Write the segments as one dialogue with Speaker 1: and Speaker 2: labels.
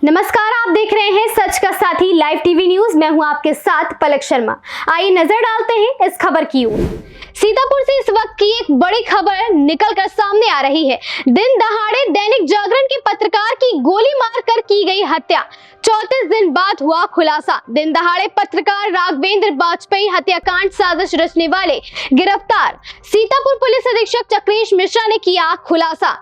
Speaker 1: नमस्कार, आप देख रहे हैं सच का साथी लाइव टीवी न्यूज। मैं हूं आपके साथ पलक शर्मा। आइए नजर डालते हैं इस खबर की ओर। सीतापुर से इस वक्त की एक बड़ी खबर निकलकर सामने आ रही है। दिन दहाड़े दैनिक जागरण के पत्रकार की गोली मारकर की गई हत्या। 34 दिन बाद हुआ खुलासा। दिन दहाड़े पत्रकार राघवेंद्र वाजपेयी हत्याकांड साजिश रचने वाले गिरफ्तार। सीतापुर पुलिस अधीक्षक चक्रेश मिश्रा ने किया खुलासा।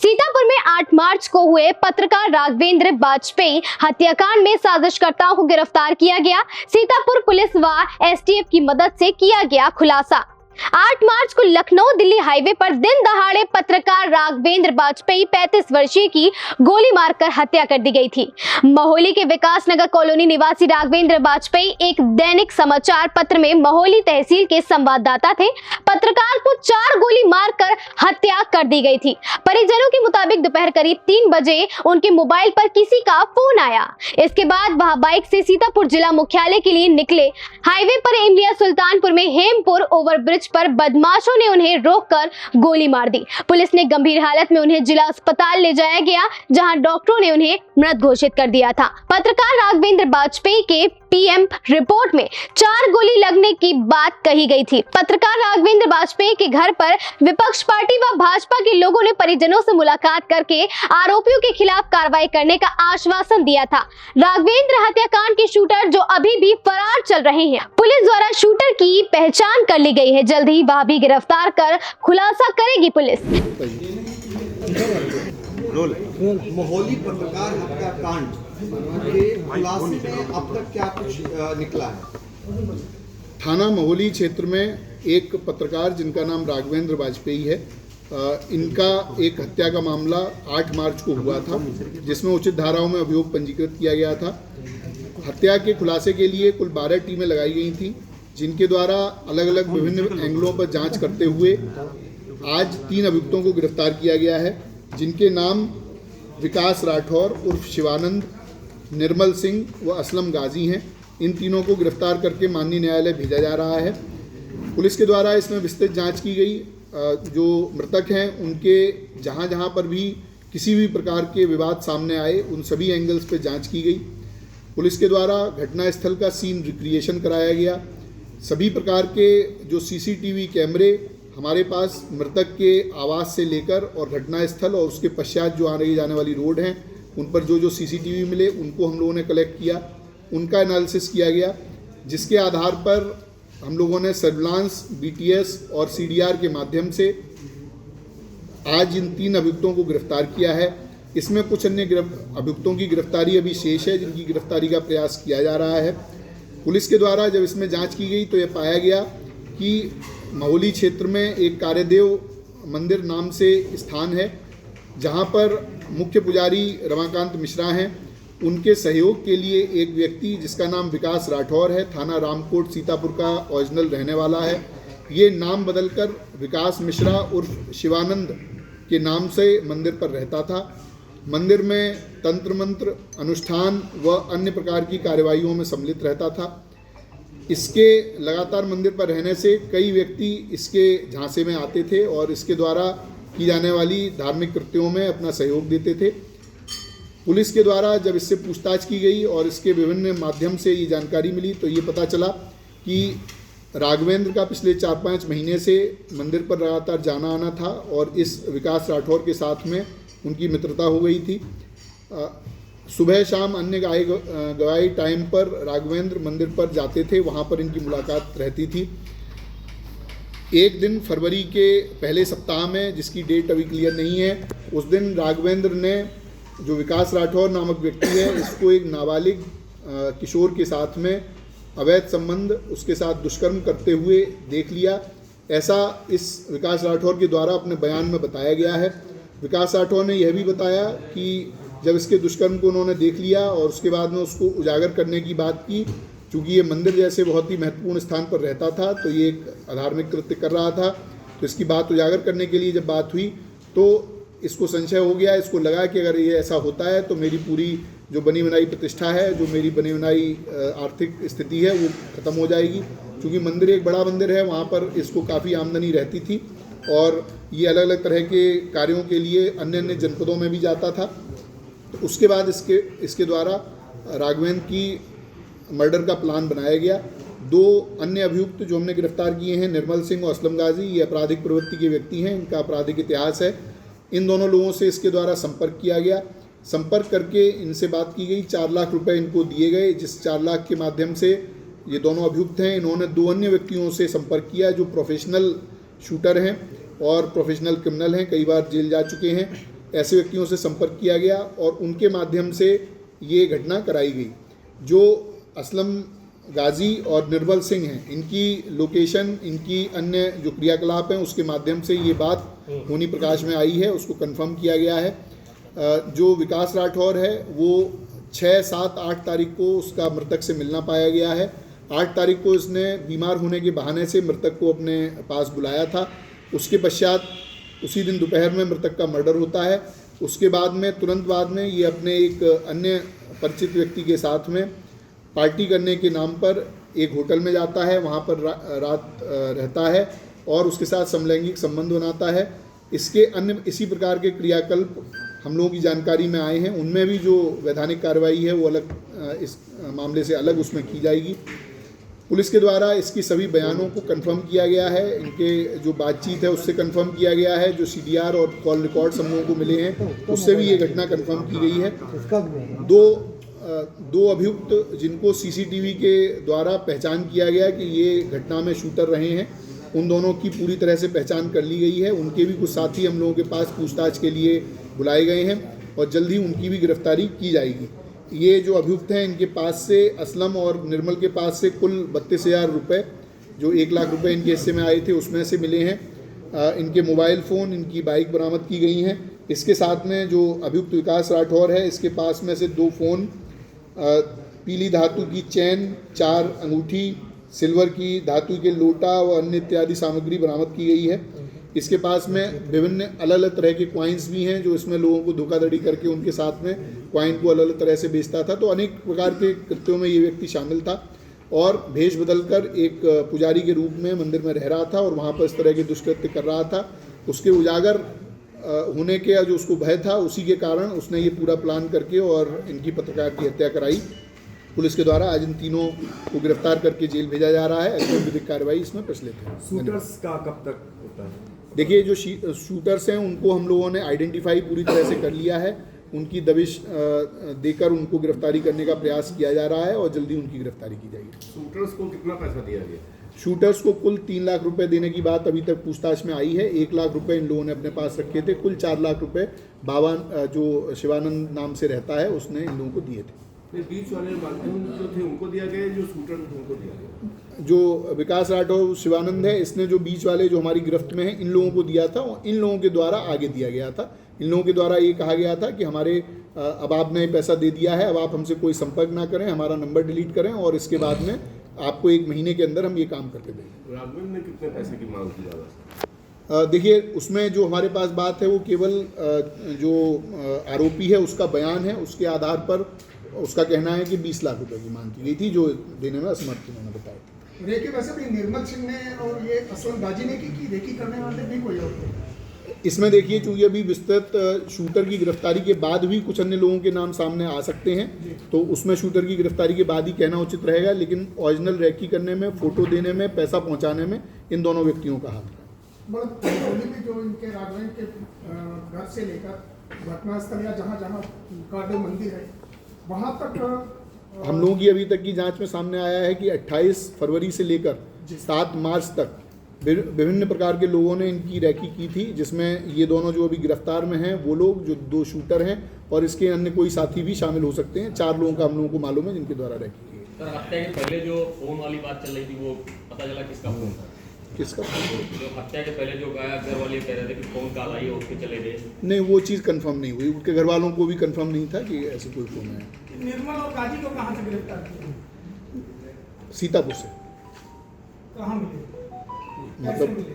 Speaker 1: सीतापुर में 8 मार्च को हुए पत्रकार राघवेंद्र वाजपेयी हत्याकांड में साजिशकर्ताओं को गिरफ्तार किया गया। सीतापुर पुलिस व एसटीएफ की मदद से किया गया खुलासा। 8 मार्च को लखनऊ दिल्ली हाईवे पर दिन दहाड़े पत्रकार राघवेंद्र वाजपेयी 35 वर्षीय की गोली मारकर हत्या कर दी गई थी। महोली के विकास नगर कॉलोनी निवासी राघवेंद्र वाजपेयी एक दैनिक समाचार पत्र में महोली तहसील के संवाददाता थे। पत्रकार को 4 गोली मारकर हत्या कर दी गई थी। परिजनों के मुताबिक दोपहर करीब 3 बजे उनके मोबाइल पर किसी का फोन आया। इसके बाद वह बाइक से सीतापुर जिला मुख्यालय के लिए निकले। हाईवे पर एमलिया सुल्तानपुर में हेमपुर ओवरब्रिज पर बदमाशों ने उन्हें रोककर गोली मार दी। पुलिस ने गंभीर हालत में उन्हें जिला अस्पताल ले जाया गया, जहां डॉक्टरों ने उन्हें मृत घोषित कर दिया था। पत्रकार राघवेंद्र वाजपेयी के पीएम रिपोर्ट में 4 गोली लगने की बात कही गई थी। पत्रकार राघवेंद्र वाजपेयी के घर पर विपक्ष पार्टी व भाजपा के लोगों ने परिजनों से मुलाकात करके आरोपियों के खिलाफ कार्रवाई करने का आश्वासन दिया था। राघवेंद्र हत्याकांड के शूटर जो अभी भी फरार चल रहे हैं। पुलिस द्वारा शूटर की पहचान कर ली गई है। जल्द ही वह भी गिरफ्तार कर खुलासा करेगी पुलिस।
Speaker 2: महोली पत्रकार हत्याकांड के खुलासे में अब तक क्या कुछ निकला है?
Speaker 3: थाना महोली क्षेत्र में एक पत्रकार जिनका नाम राघवेंद्र वाजपेयी है, इनका एक हत्या का मामला 8 मार्च को हुआ था, जिसमें उचित धाराओं में अभियोग पंजीकृत किया गया था। हत्या के खुलासे के लिए कुल 12 टीमें लगाई गई थी, जिनके द्वारा अलग अलग विभिन्न एंगलों पर जांच करते हुए आज 3 अभियुक्तों को गिरफ्तार किया गया है, जिनके नाम विकास राठौर उर्फ शिवानंद, निर्मल सिंह व असलम गाजी हैं। इन तीनों को गिरफ्तार करके माननीय न्यायालय भेजा जा रहा है। पुलिस के द्वारा इसमें विस्तृत जांच की गई। जो मृतक हैं उनके जहां जहां पर भी किसी भी प्रकार के विवाद सामने आए, उन सभी एंगल्स पे जांच की गई। पुलिस के द्वारा घटनास्थल का सीन रिक्रिएशन कराया गया। सभी प्रकार के जो सीसीटीवी कैमरे हमारे पास मृतक के आवास से लेकर और घटनास्थल और उसके पश्चात जो आने जाने वाली रोड हैं, उन पर जो सीसीटीवी मिले उनको हम लोगों ने कलेक्ट किया, उनका एनालिसिस किया गया, जिसके आधार पर हम लोगों ने सर्विलांस, बीटीएस और सीडीआर के माध्यम से आज इन 3 अभियुक्तों को गिरफ्तार किया है। इसमें कुछ अन्य अभियुक्तों की गिरफ्तारी अभी शेष है, जिनकी गिरफ्तारी का प्रयास किया जा रहा है। पुलिस के द्वारा जब इसमें जांच की गई तो यह पाया गया कि महोली क्षेत्र में एक कार्यदेव मंदिर नाम से स्थान है, जहां पर मुख्य पुजारी रमाकांत मिश्रा हैं। उनके सहयोग के लिए एक व्यक्ति जिसका नाम विकास राठौर है, थाना रामकोट सीतापुर का ओरिजिनल रहने वाला है, ये नाम बदलकर विकास मिश्रा उर्फ शिवानंद के नाम से मंदिर पर रहता था। मंदिर में तंत्र मंत्र, अनुष्ठान व अन्य प्रकार की कार्यवाहियों में सम्मिलित रहता था। इसके लगातार मंदिर पर रहने से कई व्यक्ति इसके झांसे में आते थे और इसके द्वारा की जाने वाली धार्मिक कृत्यों में अपना सहयोग देते थे। पुलिस के द्वारा जब इससे पूछताछ की गई और इसके विभिन्न माध्यम से ये जानकारी मिली तो ये पता चला कि राघवेंद्र का पिछले 4-5 महीने से मंदिर पर लगातार जाना आना था और इस विकास राठौर के साथ में उनकी मित्रता हो गई थी। सुबह शाम अन्य गवाही टाइम पर राघवेंद्र मंदिर पर जाते थे, वहाँ पर इनकी मुलाकात रहती थी। एक दिन फरवरी के पहले सप्ताह में, जिसकी डेट अभी क्लियर नहीं है, उस दिन राघवेंद्र ने, जो विकास राठौर नामक व्यक्ति है, इसको एक नाबालिग किशोर के साथ में अवैध संबंध, उसके साथ दुष्कर्म करते हुए देख लिया। ऐसा इस विकास राठौर के द्वारा अपने बयान में बताया गया है। विकास राठौर ने यह भी बताया कि जब इसके दुष्कर्म को उन्होंने देख लिया और उसके बाद में उसको उजागर करने की बात की, चूँकि ये मंदिर जैसे बहुत ही महत्वपूर्ण स्थान पर रहता था तो ये एक अधार्मिक कृत्य कर रहा था, तो इसकी बात उजागर करने के लिए जब बात हुई तो इसको संशय हो गया। इसको लगा कि अगर ये ऐसा होता है तो मेरी पूरी जो बनी बनाई प्रतिष्ठा है, जो मेरी बनी बनाई आर्थिक स्थिति है, वो ख़त्म हो जाएगी। क्योंकि मंदिर एक बड़ा मंदिर है, वहाँ पर इसको काफ़ी आमदनी रहती थी और ये अलग अलग तरह के कार्यों के लिए अन्य अन्य जनपदों में भी जाता था। तो उसके बाद इसके द्वारा राघवेंद्र की मर्डर का प्लान बनाया गया। 2 अन्य अभियुक्त जो हमने गिरफ्तार किए हैं, निर्मल सिंह और असलम गाजी, ये आपराधिक प्रवृत्ति के व्यक्ति हैं, इनका आपराधिक इतिहास है। इन दोनों लोगों से इसके द्वारा संपर्क किया गया। संपर्क करके इनसे बात की गई, 4 लाख रुपए इनको दिए गए, जिस 4 लाख के माध्यम से ये दोनों अभियुक्त हैं, इन्होंने 2 अन्य व्यक्तियों से संपर्क किया जो प्रोफेशनल शूटर हैं और प्रोफेशनल क्रिमिनल हैं, कई बार जेल जा चुके हैं। ऐसे व्यक्तियों से संपर्क किया गया और उनके माध्यम से ये घटना कराई गई। जो असलम गाजी और निर्मल सिंह हैं, इनकी लोकेशन, इनकी अन्य जो क्रियाकलाप हैं, उसके माध्यम से ये बात होनी प्रकाश में आई है, उसको कंफर्म किया गया है। जो विकास राठौर है वो 6, 7, 8 तारीख को उसका मृतक से मिलना पाया गया है। 8 तारीख को इसने बीमार होने के बहाने से मृतक को अपने पास बुलाया था। उसके पश्चात उसी दिन दोपहर में मृतक का मर्डर होता है। उसके बाद में तुरंत बाद में ये अपने एक अन्य परिचित व्यक्ति के साथ में पार्टी करने के नाम पर एक होटल में जाता है, वहाँ पर रात रहता है और उसके साथ समलैंगिक संबंध बनाता है। इसके अन्य इसी प्रकार के क्रियाकल्प हम लोगों की जानकारी में आए हैं। उनमें भी जो वैधानिक कार्रवाई है वो अलग, इस मामले से अलग उसमें की जाएगी। पुलिस के द्वारा इसकी सभी बयानों को कंफर्म किया गया है, इनके जो बातचीत है उससे कंफर्म किया गया है, जो CDR और कॉल रिकॉर्ड्स हम लोगों को मिले हैं उससे भी ये घटना कंफर्म की गई है। दो अभियुक्त जिनको CCTV के द्वारा पहचान किया गया कि ये घटना में शूटर रहे हैं, उन दोनों की पूरी तरह से पहचान कर ली गई है। उनके भी कुछ साथी हम लोगों के पास पूछताछ के लिए बुलाए गए हैं और जल्द ही उनकी भी गिरफ्तारी की जाएगी। ये जो अभियुक्त हैं, इनके पास से असलम और निर्मल के पास से कुल 32,000 रुपये, जो 1 लाख रुपए इनके हिस्से में आए थे, उसमें से मिले हैं। इनके मोबाइल फ़ोन, इनकी बाइक बरामद की गई हैं। इसके साथ में जो अभियुक्त विकास राठौर है, इसके पास में से 2 फ़ोन, पीली धातु की चैन, 4 अंगूठी, सिल्वर की धातु के लोटा और अन्य इत्यादि सामग्री बरामद की गई है। इसके पास में विभिन्न अलग अलग तरह के क्वाइंस भी हैं, जो इसमें लोगों को धोखाधड़ी करके उनके साथ में क्वाइन को अलग अलग तरह से बेचता था। तो अनेक प्रकार के कृत्यों में ये व्यक्ति शामिल था और भेष बदलकर एक पुजारी के रूप में मंदिर में रह रहा था और वहाँ पर इस तरह के दुष्कृत्य कर रहा था। उसके उजागर होने के जो उसको भय था, उसी के कारण उसने ये पूरा प्लान करके और इनकी पत्रकार की हत्या कराई। पुलिस के द्वारा आज इन तीनों को गिरफ्तार करके जेल भेजा जा रहा है। अग्रिम विधिक कार्रवाई इसमें प्रचलित है।
Speaker 4: शूटर्स का कब तक होता है?
Speaker 3: देखिए, जो शूटर्स हैं उनको हम लोगों ने आइडेंटिफाई पूरी तरह से कर लिया है। उनकी दबिश देकर उनको गिरफ्तारी करने का प्रयास किया जा रहा है और जल्दी उनकी गिरफ्तारी की जाएगी।
Speaker 4: शूटर्स को कितना पैसा दिया गया?
Speaker 3: शूटर्स को कुल 3 लाख रुपए देने की बात अभी तक पूछताछ में आई है। 1 लाख रुपए इन लोगों ने अपने पास रखे थे। कुल 4 लाख रुपए बाबा जो शिवानंद नाम से रहता है उसने इन लोगों को दिए थे।
Speaker 4: बीच वाले माध्यम जो थे उनको दिया गया, जो शूटर थे उनको दिया गया?
Speaker 3: जो विकास राठौर शिवानंद है, इसने जो बीच वाले जो हमारी गिरफ्त में है इन लोगों को दिया था, इन लोगों के द्वारा आगे दिया गया था। इन लोगों के द्वारा ये कहा गया था कि हमारे अब आपने पैसा दे दिया है, अब आप हमसे कोई संपर्क ना करें, हमारा नंबर डिलीट करें और इसके बाद में आपको 1 महीने के अंदर हम ये काम करके देंगे।
Speaker 4: राघवेंद्र ने कितने पैसे की मांग की ज़्यादा?
Speaker 3: देखिए, उसमें जो हमारे पास बात है वो केवल जो आरोपी है उसका बयान है, उसके आधार पर उसका कहना है कि 20 लाख रुपए की मांग की गई थी, जो देने में असमर्थ उन्होंने बताया।
Speaker 5: रेकी वैसे भी निर्मल सिंह ने और ये असलम गाजी ने की रेकी करने वाले नहीं कोई और?
Speaker 3: इसमें देखिए, चूंकि अभी विस्तृत शूटर की गिरफ्तारी के बाद भी कुछ अन्य लोगों के नाम सामने आ सकते हैं, तो उसमें शूटर की गिरफ्तारी के बाद ही कहना उचित रहेगा। लेकिन ओरिजिनल रेकी करने में, फोटो देने में, पैसा पहुंचाने में इन दोनों व्यक्तियों का हाथ है।
Speaker 5: होली में जो इनके राघवेंद्र के घर से लेकर घटनास्थल या जहाँ जहाँ कादेव मंदिर है वहाँ तक
Speaker 3: हम लोगों की अभी तक की जांच में सामने आया है कि 28 फरवरी से लेकर 7 मार्च तक विभिन्न प्रकार के लोगों ने इनकी रैकी की थी, जिसमें ये दोनों जो अभी गिरफ्तार में हैं वो लोग जो 2 शूटर हैं और इसके अन्य कोई साथी भी शामिल हो सकते हैं। 4 लोगों का हम लोगों को मालूम है जिनके द्वारा रैकी की गई।
Speaker 6: सर, हत्या के पहले जो फोन वाली बात चल रही थी वो पता चला किसका फोन था?
Speaker 3: किसका?
Speaker 6: जो हत्या के पहले जो गाया घर वाले कह रहे थे कि फोन कॉल आई और उसके चले गए।
Speaker 3: नहीं, वो चीज़ कंफर्म नहीं हुई। उनके घर वालों को भी कंफर्म नहीं था कि ऐसे कोई फोन है।
Speaker 5: निर्मल और गाजी को कहाँ से गिरफ्तार किया?
Speaker 3: सीतापुर से।
Speaker 5: कहाँ मिले?
Speaker 3: मतलब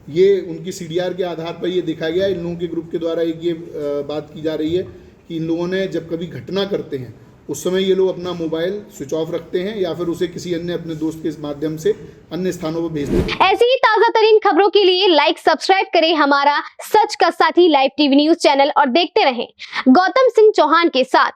Speaker 3: ये उनकी CDR के आधार पर ये देखा गया। इन लोगों के ग्रुप के द्वारा एक ये बात की जा रही है कि इन लोगों ने जब कभी घटना करते हैं उस समय ये लोग अपना मोबाइल स्विच ऑफ रखते हैं या फिर उसे किसी अन्य अपने दोस्त के माध्यम से अन्य स्थानों पर भेज देते हैं।
Speaker 1: ऐसी ही ताजा तरीन खबरों के लिए लाइक सब्सक्राइब करें हमारा सच का साथी लाइव टीवी न्यूज चैनल और देखते रहें गौतम सिंह चौहान के साथ।